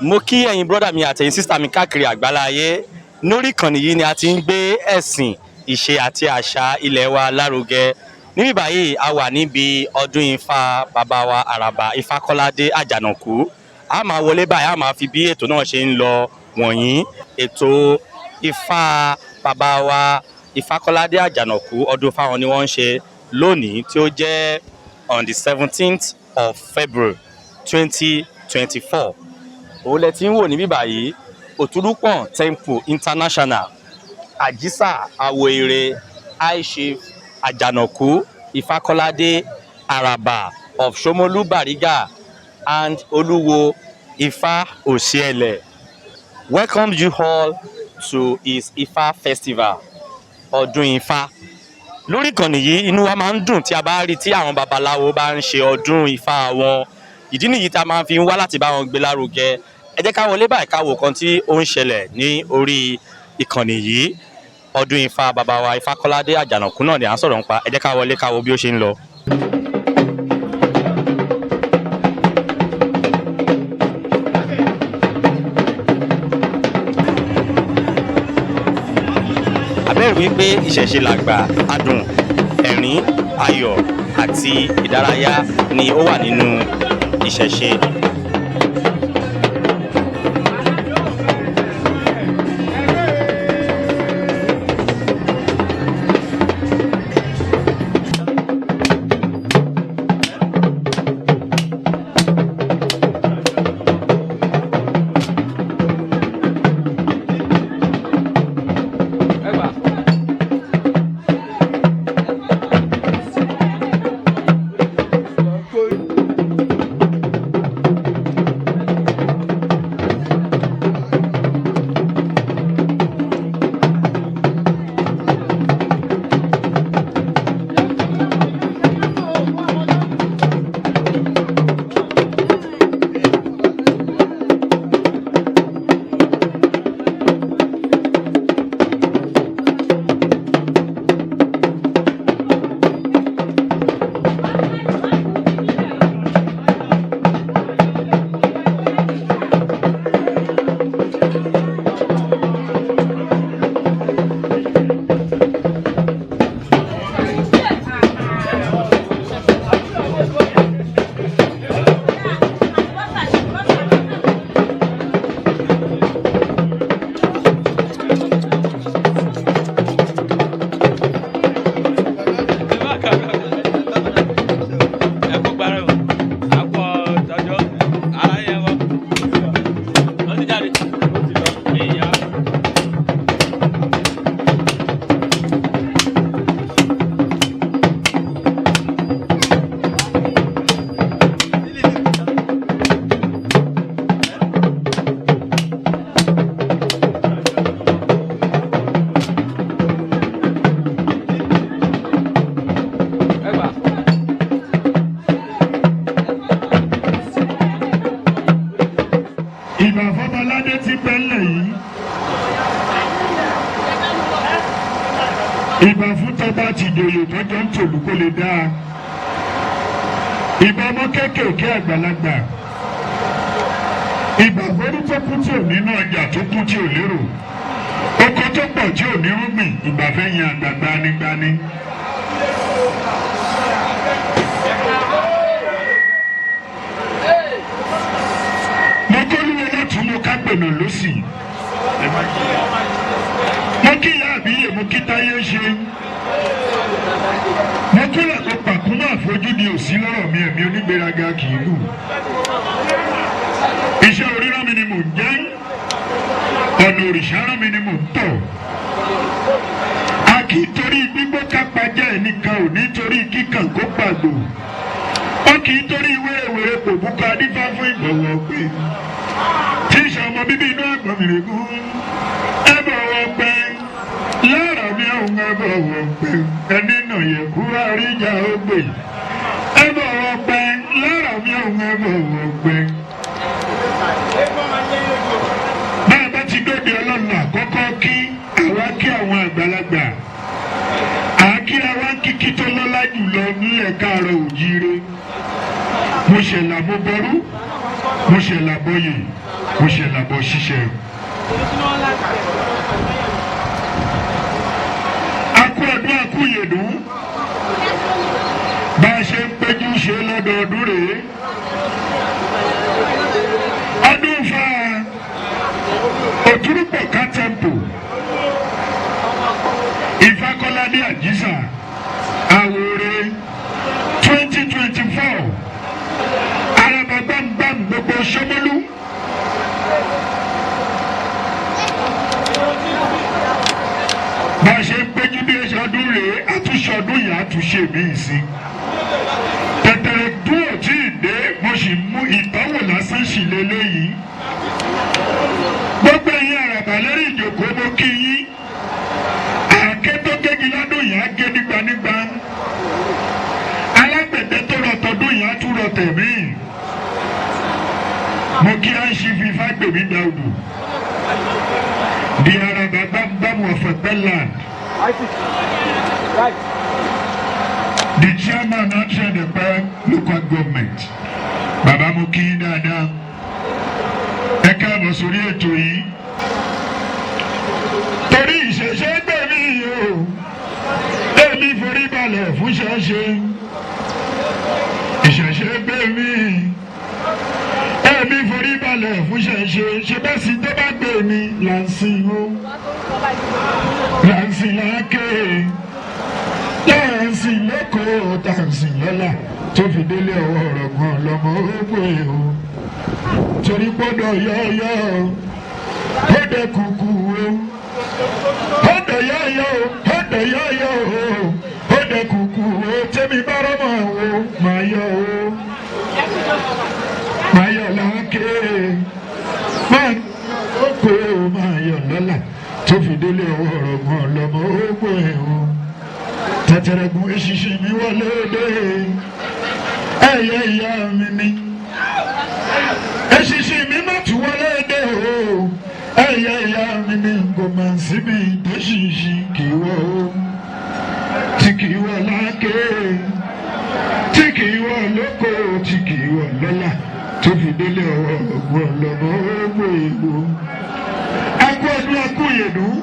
Mo kí ẹ̀yin brother mi àtẹ̀yin sister mi káàkiri àgbáláyé. Lórí ìkànnì yìí ni a ti ń gbé ẹ̀sìn, ìṣe àti àṣà ilẹ̀ wa lárugẹ. Níbí báyìí a wà níbi ọdún Ifá bàbá wa Araba Ifakolade Ajanaku. A máa wọlé báyìí, a máa fi bí ètò náà ṣe ń lọ wọ̀nyí. Ètò Ifá bàbá wa Ifakolade Ajanaku, ọdún Ifá wọn ni wọ́n ń ṣe lónìí tí ó jẹ́ on the 17th of February 2024. Òun lẹ ti ń wò níbí báyìí, Òtúrúpọ̀n Temple International, Àjísà Awoire High Chief Ajanaku Ifakolade Araba of Shomolu Bariga and Oluwo Ifa Osiele welcomes you all to his Ifa festival, ọdún Ifá. Lórí ìkànnì yìí inú wa máa ń dùn tí a bá rí tí àwọn babaláwo bá ń ṣe ọdún Ifá wọn. Ìdí nìyí tá a máa fi ń wá láti bá wọn gbé lárugẹ. Ẹ jẹ́ ká wọlé báyìí ká wo kan tí ó ń ṣẹlẹ̀ ní orí ìkànnì yìí. Ọdún Ifá bàbá wa Ifakolade Ajanaku náà ni à ń sọ̀rọ̀ nípa. Ẹ jẹ́ ká wọlé ká wo bí ó ṣe ń lọ. Abẹ́rẹ́ wípé ìṣẹ̀ṣe làgbà, adùn, ẹ̀rín, ayọ̀ àti ìdárayá ni ó wà nínú ìṣẹ̀ṣe. ìbà fún tọ́ba ti dòyè tọ́jọ́ ń tòlú kó lè dáa ìbà ọmọ kéékèèké àgbàlagbà ìbà gbórí tó kú tí ò nínú ọjà tó kú tí ò lérò oko tó pọ̀ tí ò ní rúgbìn ìbà fẹ́ yan àgbà gbanigbani. mo kólúwo lọ́tún mo ká gbènà lọ́sì mo kí ìyá àbíyè mo kí táyé ṣe mo kúrò tó pàkúmọ̀ àfojúdi òsí lọ́rọ̀ mi ẹ̀mí onígbéraga kì í lù iṣẹ́ orírán mi ni mò ń jẹ́ ọ̀nà òrìṣàrán mi ni mò ń tọ̀ a kì í torí gbígbó kápá jẹ́ ẹnìkan ò nítorí kíkàn kó pàgbò ó kì í torí wéréwéré kò búkọ adífá fún ìbọ̀wọ̀ pé tí ìṣe ọmọ bíbí inú àgbọ̀n mi rè gún ẹ bọ̀wọ̀ pé lára mi àwọn ẹ bọ̀wọ̀ pé ẹni nà yẹ kú àríjà ó gbè ẹ bọ̀wọ̀ pé lára mi àwọn ẹ bọ̀wọ̀ pé. báyìí bá ti dóde ọlọ́run àkọ́kọ́ kí àwa kí àwọn àgbàlagbà àkíra wa kíkí tó lọ́lá jùlọ nílẹ̀ káàárọ̀ òjíire mo ṣẹlẹ̀ mo bọ́rú mo ṣẹlẹ̀ bọ́yè mo ṣẹlẹ̀ bọ́ ṣiṣẹ́. akú ọdún akú yèdùn bá a ṣe ń péjú ṣe lọ́dọọdún rèé ọdún fa Òtúrúpọ̀ká temple Ifakolade Ajanaku 2024 Araba gbàngbàng gbogbo Ṣómólú. bá a ṣe ń péjú bí ẹṣẹ ọdún rèé àtúnṣe ọdún yìí àtúnṣe míì sí tẹ̀tẹ̀rẹ̀ dúró tí ì dé mo sì mú ìtọ́wò lásán sì lélẹ́yìí gbogbo ẹ̀yin àràbà lérí ìjókòó mo kí yín àáké tó gégi lọ́dún yìí á gé nígbanígba alágbẹ̀dẹ tó rọ tọdún yìí á tún rọ tẹ̀mí mo kí á ṣí fi Fágbèmí Dáúdù di Araba gbàngbàng of Ifakolade the chairman of the local government bàbá mo kí yín dáadáa ẹ káàbọ̀ sórí ètò yìí torí ìṣẹ̀ṣẹ̀ gbẹ̀mí o èmi forí balẹ̀ fún ṣẹ̀ṣẹ̀ ìṣẹ̀ṣẹ̀ gbẹ̀mí èmi forí balẹ̀ fún ṣẹ̀ṣẹ̀ ṣe bá sì tó bá gbé mi làǹsìn o làǹsìn lákè làǹsìn lóko tàǹsìn lọ́la tó fi délé ọwọ́ ọ̀rọ̀ gan lọ́mọ ògbó o torí gbọ́dọ̀ yọ̀ọ̀yọ̀ ó dẹ kúkú o ó dẹ yọ̀ọ̀yọ̀ ó dẹ yọ̀ọ̀yọ̀ ó dẹ kúkú o tẹ́mi bá rọ́mọ̀ o máa yọ o máa yọ láńké máa kó o máa yọ lọ́la tó fi délé ọwọ́ ọ̀rọ̀ gan lọ́mọ ògbó o tẹ̀tẹ̀rẹ̀gùn eṣinṣin mi wọlé dé ẹ̀yẹ ìyá mi ni. Eṣinṣin mi má tún wọlé dé o ẹ̀yẹ ìyá mi ni kò máa ń síbi ìdẹ́ṣinṣin kì í wọ o tí kì í wọ láńké tí kì í wọ lóko tí kì í wọ lọ́la tó fi délé ọwọ́ ọ̀gbọ́n lọ́mọ ògbó èèwò. akú ọdún akú yèdùn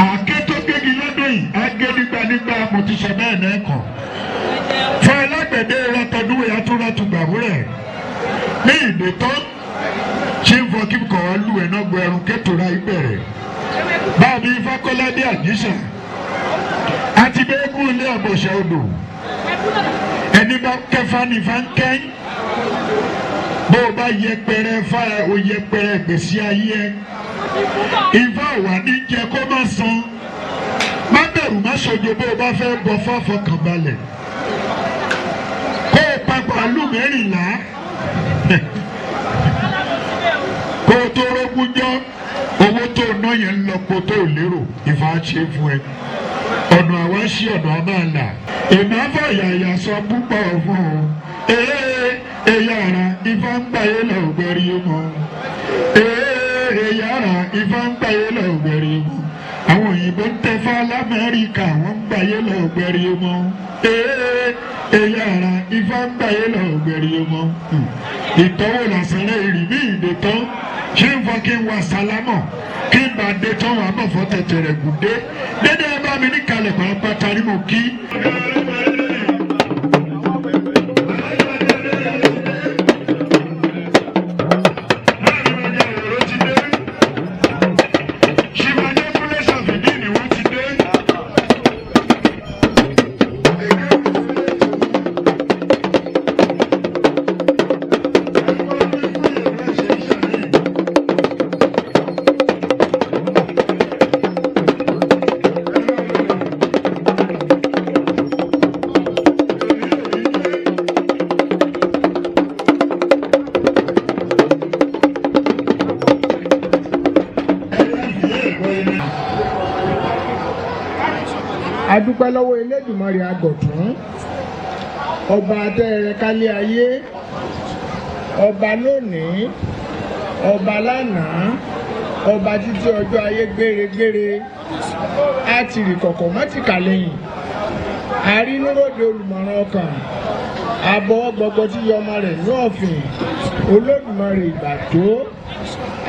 àáké tó gégi lọ́dún yìí á gé nígbà mo ti sọ bẹ́ẹ̀ náà kàn fún alágbẹ̀dẹ rọtọdún ìyá tó rọtù gbàwúrẹ̀ ní ìdè tán ṣé ń fọ kí kò wá lù ẹ̀ náà gbọ́ ẹrun kétorá ìbẹ̀rẹ̀ báàbí Ifakolade Ajanaku àti bẹ́ẹ̀kún ilé ọ̀bọ̀ṣẹ̀ odò ẹni bá kẹfà ní fáńkẹ́ bó o bá yẹpẹrẹ fáyà o yẹpẹrẹ gbèsè ayé ẹ Ifá wà ní jẹ kó má san má bẹ̀rù má ṣojo bó o bá fẹ́ bọ fáfọkànbalẹ̀ kó o pa pàálù mẹ́rìnlá kó o tó rógúnjọ́ owó tó ná yẹn ń lọ kó tó lérò Ifá ṣe fún ẹ ọ̀nà àwa ṣí ọ̀nà àmàlà èmi àfọ̀ yàyà sọ púpọ̀ fún ọ yàrá Ifá ń gbàyé lọ gbẹ̀rí mọ́ yàrá Ifá ń gbàyé lọ gbẹ̀rí mọ́ àwọn òyìnbó ń tẹfá lamẹ́ríkà wọ́n ń gbàyé lọ gbẹ̀rì mọ́ èyí ara ifá ń gbàyé lọ gbẹ̀rì mọ́ ìtọ́wò làṣẹrẹ ìrìbí ìdè tán ṣé ń fọ kí n wà sálámọ̀ kí n bá dé tán wà bọ̀ fọ́ tẹ̀tẹ̀rẹ̀ gùdé dédé ẹ bá mi ní kalẹ̀ pàápàá ní mo kí. adúpẹ́ lọ́wọ́ Elédùmarè àgọ̀tún ọba adẹ́rẹ́ kálé ayé ọba lónìí ọba lánàá ọba títí ọjọ́ ayé gbére àtìrì kọ̀kọ̀ mọ́tìkà lẹ́yìn àrínúròde olùmọ̀ràn ọkàn àbọ̀ gbogbo tí yọmọ rẹ̀ ní ọ̀fìn Olódùmarè ìgbà tó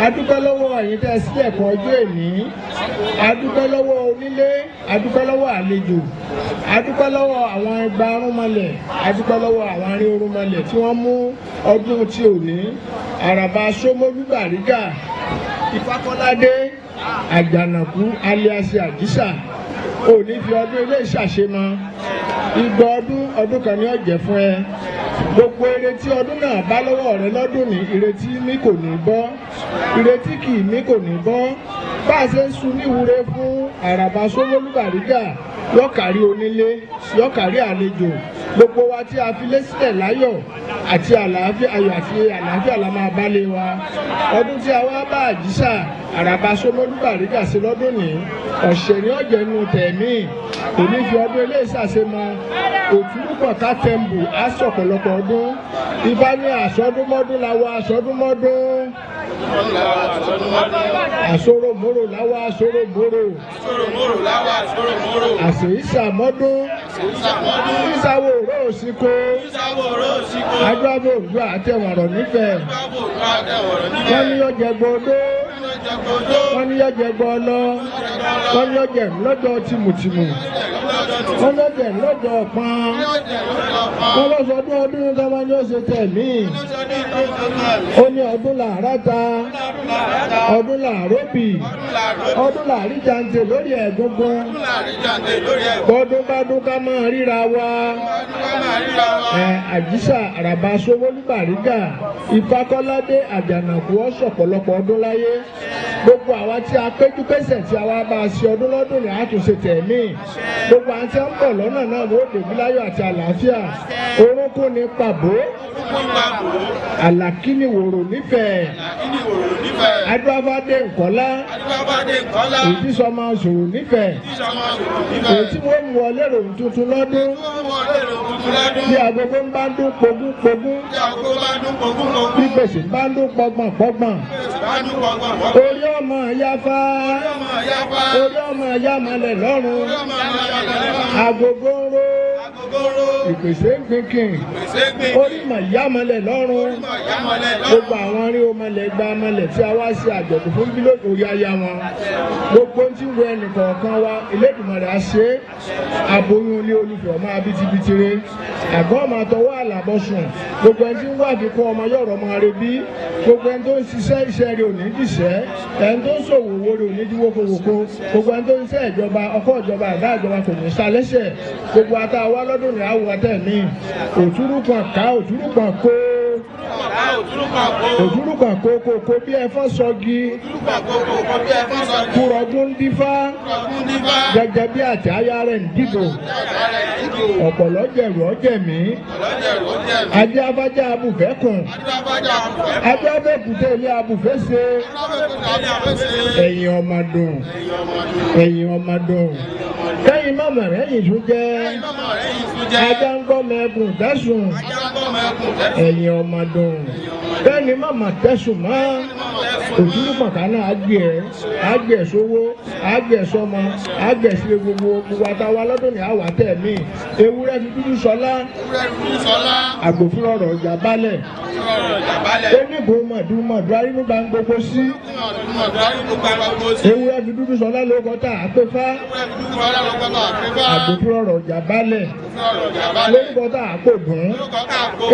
adúpẹ́ lọ́wọ́ ẹ̀yin tẹ́ sí ẹ̀kọ́ ọjọ́ èní adúpẹ́ lọ́wọ́ onílé adúpẹ́ lọ́wọ́ àlejò adúpẹ́ lọ́wọ́ àwọn ẹgbà arúnmọlẹ̀ adúpẹ́ lọ́wọ́ àwọn arín orúnmọlẹ̀ tí wọ́n mú ọdún tí òní Araba Ifakolade Ifakolade Ajanaku alias Àjíṣà òní fi ọdún ilé ìṣàṣemọ igba ọdún kan ní ọ̀jẹ̀ fún ẹ gbogbo ìrètí ọdún náà bá lọ́wọ́ rẹ lọ́dún ní ìrètí mi kò ní bọ́ ìrètí kì í mi kò ní bọ́ bá a ṣe ń sun níwúre fún Araba Ifakolade yọkàrí onílé yọkàrí àlejò gbogbo wa tí a fi lé sílẹ̀ láyọ̀ àti àlàáfíà ayọ̀ àti àlàáfíà la máa bá lé wa ọdún tí a wá bá Àjíṣà Araba Ifakolade ṣe lọ́dún ní ọ̀sẹ̀ ní ọ̀jẹ̀ nù tẹ̀mí òní fi ọdún eléyìí ṣàṣemọ òtúrúpọ̀ ká tẹ̀mbù á sọ̀pọ̀lọpọ̀ ọdún ibà ní àsọdúnmọ́dún làwọn àsọdúnmọ́dún àsoròmórò làwọn àsoròmórò àṣèyísàmọ́dún ìsàwọ̀ òró òsìkò adúlábò òdúrà àtẹ̀wọ̀rọ̀ nífẹ̀ẹ́ wọ́n ní ọjà gbọdọ̀ wọ́n ní ọjà gbọlọ wọ́n ní ọjà lọ́dọ̀ tìmùtìmù wọ́n lọ́jà lọ́dọ̀ ọ̀pọ̀n wọ́n lọ́sọdún ọdún tó máa ń yọ ṣe tẹ̀mí ó ní ọdún làárátà ọdún làárọ̀bì ọdún làríjàǹtè lórí ẹ̀gbọ́ngbọ́n bọ́dún bá dún ká máa ríra wa Àjíṣà Araba Ifakolade Ifakolade Ajanaku ọ̀sọ̀pọ̀lọpọ̀ ọdún láyé gbogbo àwa tí a péjú pèsè tí a wá bá a ṣe ọdún lọ́dún ní àtúnṣe tẹ̀mí gbogbo àwọn tí a ń bọ̀ lọ́nà náà ló dèbí láyọ̀ àti àlàáfíà orúnkún ní pàbó àlàkíní wòrò nífẹ̀ẹ́ adúláfádé nkọ́lá èyí tí sọ máa sòrò nífẹ̀ẹ́ èyí tí wọ́n mú ọ lérò tuntun lọ́dún bí agogo ń bá ń dún pogún bí gbèsè ń bá ń dún pọgbọ̀n orí ọmọ yáfá orí ọmọ yámalẹ̀ lọ́rùn agogo ń ró ìpèsè ń gbìnkìn orí mà yámalẹ̀ lọ́rùn gbogbo àwọn arí ọmọlẹ̀ gba ọmọlẹ̀ tí a wá sí àjọ̀dún fún bílòdì orí aya wọn gbogbo tí ń wo ẹnìkọ̀ọ̀kan wa Elédùmarè á ṣe aboyún ilé olùfẹ́ ọmọ abitibitire àgọ́ ọmọ àtọwọ́ àlàbọ̀sùn gbogbo ẹni tí ń wá àfikún ọmọ yọ̀rọ̀ ọmọ rẹ bí gbogbo ẹni tó ń ṣiṣẹ́ iṣẹ́ rẹ ò ní dìṣẹ́ ẹni tó ń ṣòwò owó rẹ ò ní di wókòwòkò gbogbo ẹni tó ń ṣe ìjọba ọkọ̀ ìjọba àdá ìjọba kò ní ṣàlẹ́sẹ̀ gbogbo àtàwọn lọ́dún ní àwọ̀ àtẹ̀mí òtúrúpọ̀ ká òtúrúpọ̀ kó òtúrúpọ̀ kókó bí ẹ̀fọ́ sọ́gi kúrọ̀gún dífá gẹ́gẹ́ bí àti aya rẹ̀ ń dìbò ọ̀pọ̀lọ́ jẹ̀rù ọ̀jẹ̀mí adé afájá abùfẹ́ kùn adé abẹ́kùtẹ́ ilé abùfẹ́ ṣe ẹ̀yìn ọmọdún kẹ́yìn mọ̀mọ̀ rẹ̀ yìí tún jẹ́ ajá ń gbọ́ mẹ́kùn tẹ̀sùn ẹ̀yìn ọmọdún kẹ́yìn mọ̀mọ̀ tẹ̀sùn mọ́ òtúrú pọ̀kánná àgbẹ̀ sówó àgbẹ̀ sọmọ àgbẹ̀ sílẹ̀ gbogbo àtàwọn alọ́dún ní àwà tẹ̀mí ewúrẹ́ fi dúdú sọlá àgbòfin ọ̀rọ̀ ọjà balẹ̀ onígun mọ̀dúmọ̀dú arínúgba ń gbogbo sí ewúrẹ́ fi dúdú sọlá ló kọ́tà àpéfá àgbòfin ọ̀rọ̀ ọjà balẹ̀ lórúkọtà àpògùn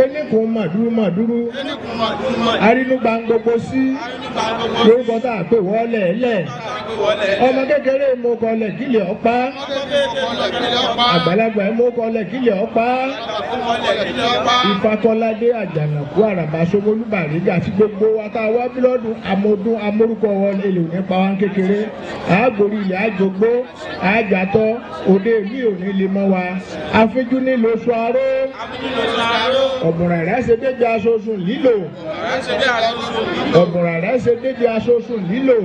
onígun mọ̀dúmọ̀dúrú arínúgba ń gbogbo sí lórúkọtà àpèwọ́lẹ̀ ẹ̀lẹ̀ ọmọ kékeré mọ́kànlẹ̀ kílẹ̀ ọ̀pá àgbàlagbà mọ́kànlẹ̀ kílẹ̀ ọ̀pá Ifakolade Ajanaku Araba Somolúbàrígà àti gbogbo wa tá a wá bílọ́dún amọ̀dún amórúkọ wọlé èlò nípa wa kékeré àágbórí ilẹ̀ àjọgbó àjàtọ̀ òde mi ò ní lè mọ́ wa afẹ́jú ní lóṣù aró ọ̀bùnrà rẹ̀ ṣe débi aṣoṣùn lílò ọ̀bùnrà rẹ̀ ṣe débi aṣoṣùn lílò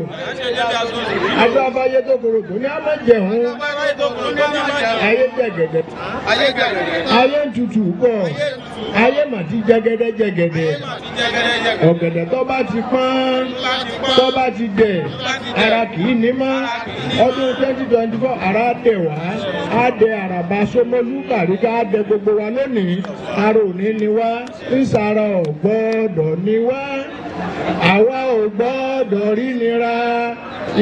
adó abáyé tó korò tó ní àmọ́ jẹun ayé jẹgẹdẹ ayé ń tutù pọ̀ ayé mà ti jẹgẹdẹ ọ̀gẹ̀dẹ̀ tó bá ti pọ́n tó bá ti dẹ̀ ara kì í ní mọ́ ọdún 2024 ara dẹ̀ wá á dẹ Araba Somolúbàrígà á dẹ gbogbo wa lónìí ara òní ni wá ìsàrà ọ̀gbọ́dọ̀ ni wá àwa ò gbọ́dọ̀ rí nira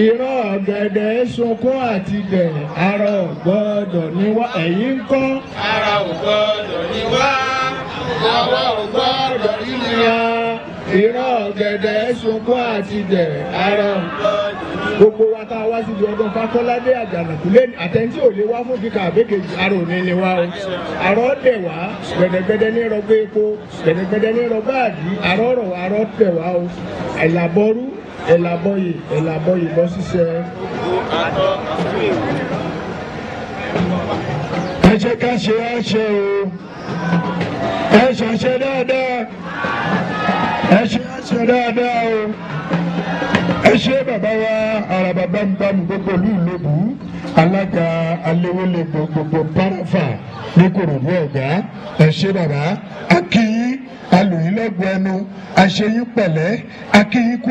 ìran ọ̀gẹ̀dẹ̀ sunkún àti dẹ̀ ara ọ̀gbọ́dọ̀ ni wá ẹ̀yin ń kọ́ ara ò gbọ́dọ̀ ní wá àwa ò gbọ́dọ̀ rí nira ìran ọ̀gẹ̀dẹ̀ sunkún àti dẹ̀ ara gbogbo wa tá a wá síbi ọdún Ifakolade Ajanaku lẹ́nu àtẹ̀ntí ò lè wá fún kíkà àbẹ́kejì ara òní ni wá o àrọ́ dẹ̀ wá gbẹ̀dẹ̀gbẹ̀dẹ̀ ní rọgbẹ́ epo gbẹ̀dẹ̀gbẹ̀dẹ̀ ní rọgbẹ́ àdí àrọ́ rọ̀ wá àrọ́ dẹ̀ wá o ẹ̀làbọ̀rú ẹ̀làbọ̀yè lọ ṣiṣẹ́. ẹ jẹ́ ká ṣe àṣẹ o ẹ ṣàṣẹ dáadáa ẹ ṣe àṣẹ dáadáa o ẹ ṣe bàbá wa Araba bámúbámú gbogbo ìlú Ìlóbù alága aléwélé gbogbo parafa ní Kòròdú ọ̀gá ẹ ṣe bàbá akínyín alòyìn lẹ́gbẹ̀ẹ́ ẹnu àṣeyín pẹ̀lẹ́ akínyín kú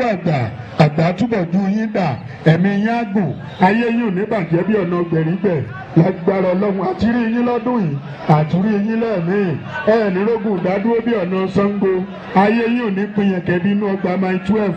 àgbà túbọ̀ ju yín dà ẹ̀mí yín àgùn ayé yín ò ní bàjẹ́ bí ọ̀nà gbẹ̀rígbẹ̀ lágbára Ọlọ́run àtúrí yín lọ́dún yìí àtúrí yín lẹ́ẹ̀mí ẹ̀ ní rógùn dádúró bí ọ̀nà Ṣàngó ayé yín ò ní pinyẹ̀kẹ́ bí inú ọgbà máa 12.